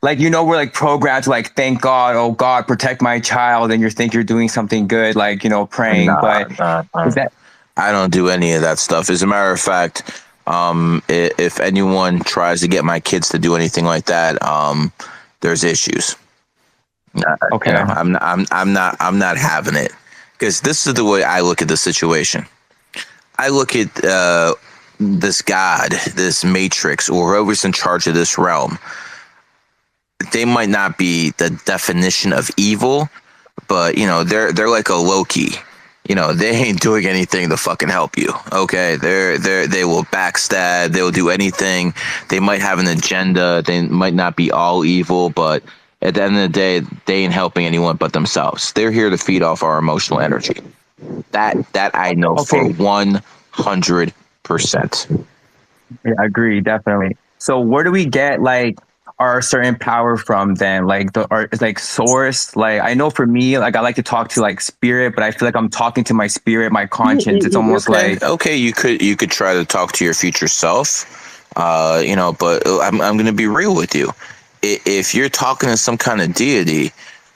Like, we're like programmed to like thank God, oh God, protect my child, and you think you're doing something good, like, praying. Nah, But nah, is nah. that I don't do any of that stuff. As a matter of fact, if anyone tries to get my kids to do anything like that, there's issues. okay? I'm not having it because this is the way I look at the situation. I look at this God, this matrix, or whoever's in charge of this realm. They might not be the definition of evil, but they're like a Loki. They ain't doing anything to fucking help you. Okay, they will backstab. They will do anything. They might have an agenda. They might not be all evil, but at the end of the day, they ain't helping anyone but themselves. They're here to feed off our emotional energy. That I know for Okay, 100%. yeah, I agree, definitely. So where do we get like our certain power from then? Like it's like source. Like I know for me, like I like to talk to like spirit, but I feel like I'm talking to my spirit, my conscience. It's almost Okay, like okay. You could try to talk to your future self, but I'm gonna be real with you. If you're talking to some kind of deity,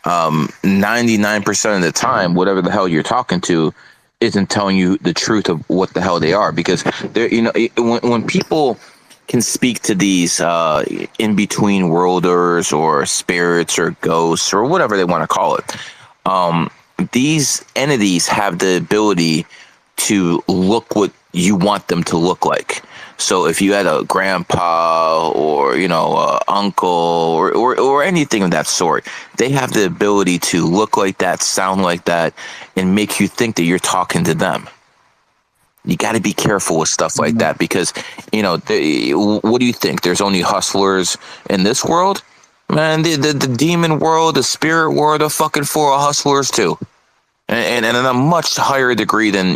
99% of the time, whatever the hell you're talking to, isn't telling you the truth of what the hell they are. Because they're when people can speak to these in between worlders or spirits or ghosts or whatever they want to call it, these entities have the ability to look what you want them to look like. So if you had a grandpa or a uncle or anything of that sort, they have the ability to look like that, sound like that, and make you think that you're talking to them. You got to be careful with stuff like that because what do you think? There's only hustlers in this world, man. The demon world, the spirit world, are fucking full of hustlers too, and in a much higher degree than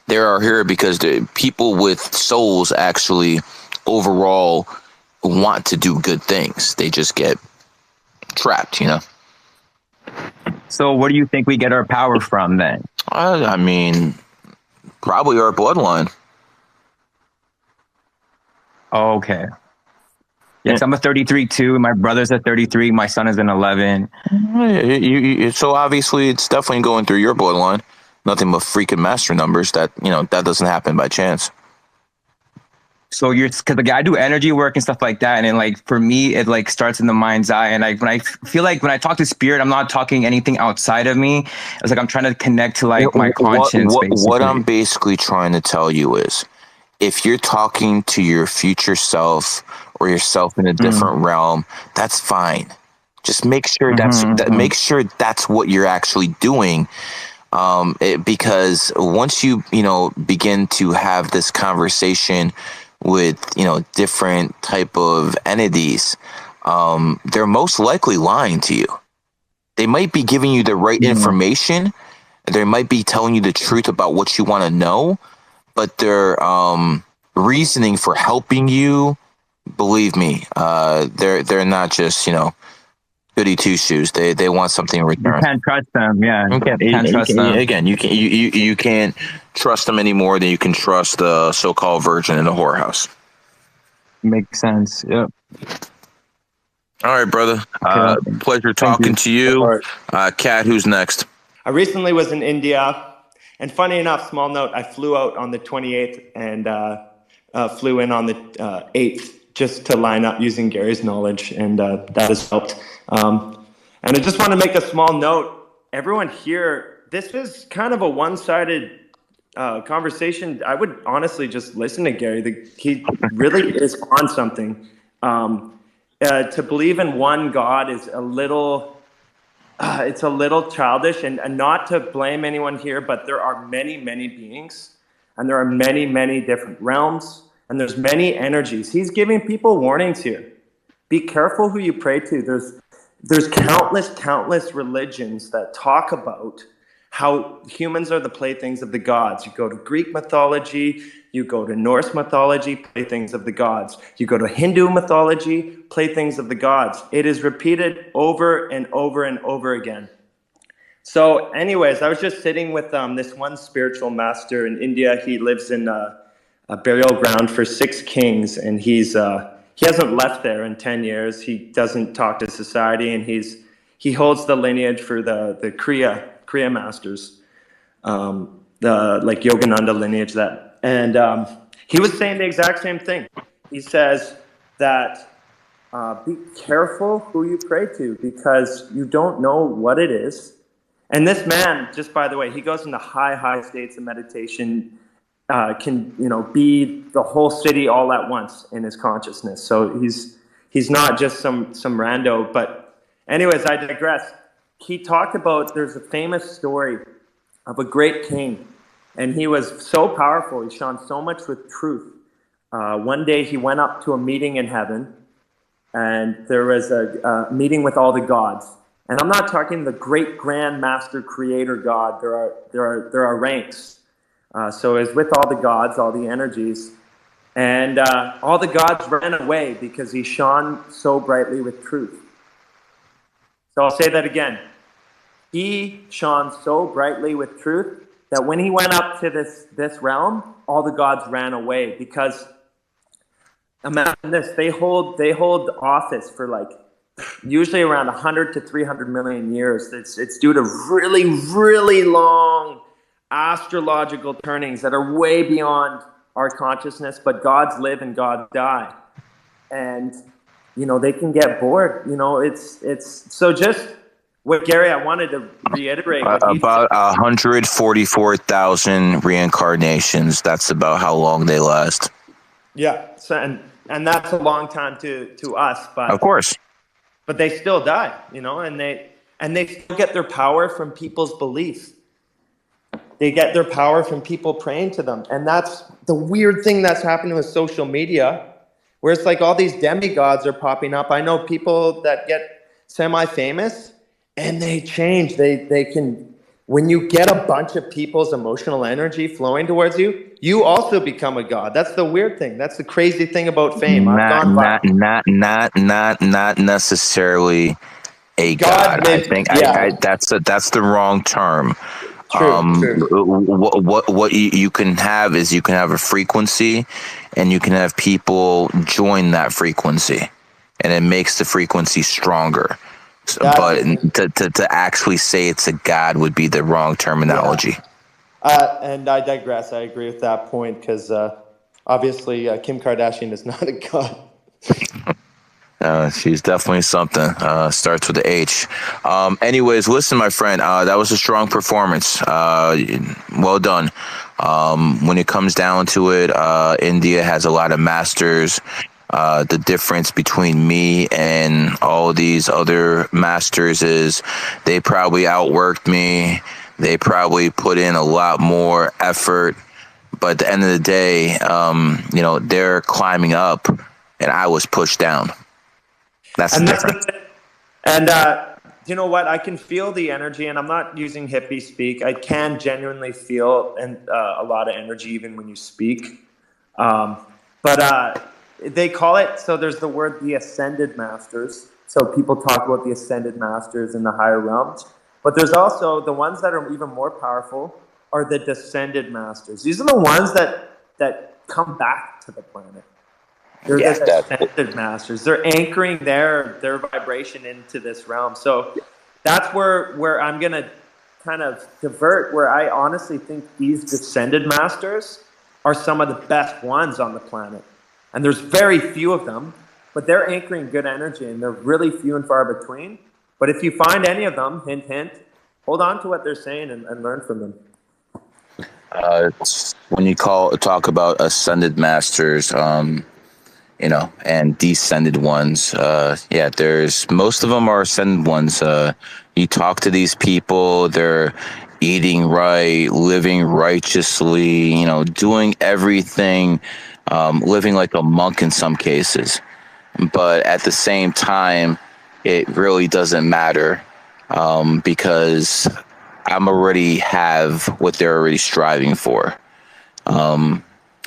there are here because the people with souls actually overall want to do good things. They just get trapped. so. Where do you think we get our power from then? I mean, probably our bloodline. Okay. Yeah. Yes, I'm a 33 too. My brother's a 33. My son is an 11. So obviously, it's definitely going through your bloodline. Nothing but freaking master numbers. That doesn't happen by chance. So because like I do energy work and stuff like that, and then like for me, it like starts in the mind's eye. And like when I feel like when I talk to spirit, I'm not talking anything outside of me. It's like I'm trying to connect to like my conscience, What I'm basically. basically trying to tell you is, if you're talking to your future self or yourself in a Mm, different realm, that's fine. Just make sure mm-hmm. make sure that's what you're actually doing. Because once you begin to have this conversation with different type of entities, they're most likely lying to you. They might be giving you the right Mm. information. They might be telling you the truth about what you want to know, but their reasoning for helping you, believe me, they're not just goody two shoes. They want something in You return. can't trust them. Yeah, Okay, can't trust them. again, you can't trust them any more than you can trust the so-called virgin in the whorehouse. Makes sense. Yep. All right, brother. Okay. Pleasure Thank talking you. to you. Kat, who's next? I recently was in India, and funny enough, small note, I flew out on the 28th and flew in on the 8th just to line up using Gary's knowledge, and that has helped. And I just want to make a small note. Everyone here, this is kind of a one-sided conversation. I would honestly just listen to Gary. He really is on something. To believe in one God is a little it's a little childish, and not to blame anyone here, but there are many, many beings, and there are many, many different realms, and there's many energies. He's giving people warnings here. Be careful who you pray to. There's countless religions that talk about how humans are the playthings of the gods. You go to Greek mythology, you go to Norse mythology, playthings of the gods. You go to Hindu mythology, playthings of the gods. It is repeated over and over and over again. So anyways, I was just sitting with this one spiritual master in India. He lives in a burial ground for 6 kings, and he hasn't left there in 10 years. He doesn't talk to society, and he holds the lineage for the Kriya masters, the like Yogananda lineage. He was saying the exact same thing. He says that be careful who you pray to, because you don't know what it is. And this man, just by the way, he goes into high states of meditation, can be the whole city all at once in his consciousness. So he's not just some rando. But anyways, I digress. He talked about, there's a famous story of a great king, and he was so powerful. He shone so much with truth. One day he went up to a meeting in heaven, and there was a meeting with all the gods. And I'm not talking the great grand master creator God. There are ranks. So it was with all the gods, all the energies, and all the gods ran away because he shone so brightly with truth. So I'll say that again. He shone so brightly with truth that when he went up to this realm, all the gods ran away, because imagine this, they hold office for like usually around 100 to 300 million years. It's due to really, really long astrological turnings that are way beyond our consciousness, but gods live and gods die. And, they can get bored. It's so just what Gary, I wanted to reiterate. About 144,000 reincarnations. That's about how long they last. Yeah. So, and that's a long time to us, but of course. But they still die, and they still get their power from people's beliefs. They get their power from people praying to them. And that's the weird thing that's happening with social media, where it's like all these demigods are popping up. I know people that get semi-famous, and they change. They can, when you get a bunch of people's emotional energy flowing towards you, you also become a god. That's the weird thing. That's the crazy thing about fame. Not necessarily a god. I think that's the wrong term. True. What you can have is, you can have a frequency, and you can have people join that frequency, and it makes the frequency stronger. But to actually say it's a god would be the wrong terminology. Yeah. And I digress. I agree with that point, because obviously Kim Kardashian is not a god. She's definitely something. Starts with the H. Anyways, listen, my friend, that was a strong performance. Well done. When it comes down to it, India has a lot of masters. The difference between me and all these other masters is they probably outworked me. They probably put in a lot more effort. But at the end of the day, they're climbing up, and I was pushed down. That's the difference. And you know what? I can feel the energy, and I'm not using hippie speak. I can genuinely feel a lot of energy even when you speak. But they call it, so there's the word the ascended masters. So people talk about the ascended masters in the higher realms. But there's also the ones that are even more powerful are the descended masters. These are the ones that come back to the planet. They're the ascended masters. They're anchoring their vibration into this realm. So that's where I'm going to kind of divert, where I honestly think these descended masters are some of the best ones on the planet. And there's very few of them, but they're anchoring good energy, and they're really few and far between. But if you find any of them, hint, hint, hold on to what they're saying and learn from them. When you talk about ascended masters, and descended ones, there's most of them are ascended ones. You talk to these people, they're eating right, living righteously, doing everything, living like a monk in some cases. But at the same time, it really doesn't matter, because I'm already have what they're already striving for.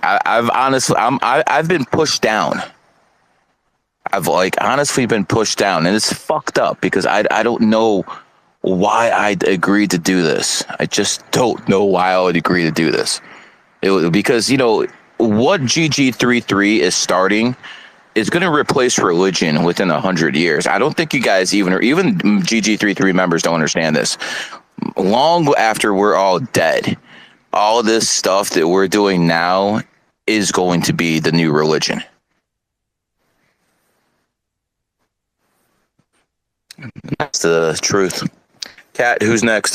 I've been pushed down. I've honestly been pushed down, and it's fucked up because I don't know why I'd agree to do this. I just don't know why I would agree to do this. Because what GG33 is starting is going to replace religion within 100 years. I don't think you guys even GG33 members don't understand this. Long after we're all dead, all this stuff that we're doing now is going to be the new religion. That's the truth. Kat, who's next?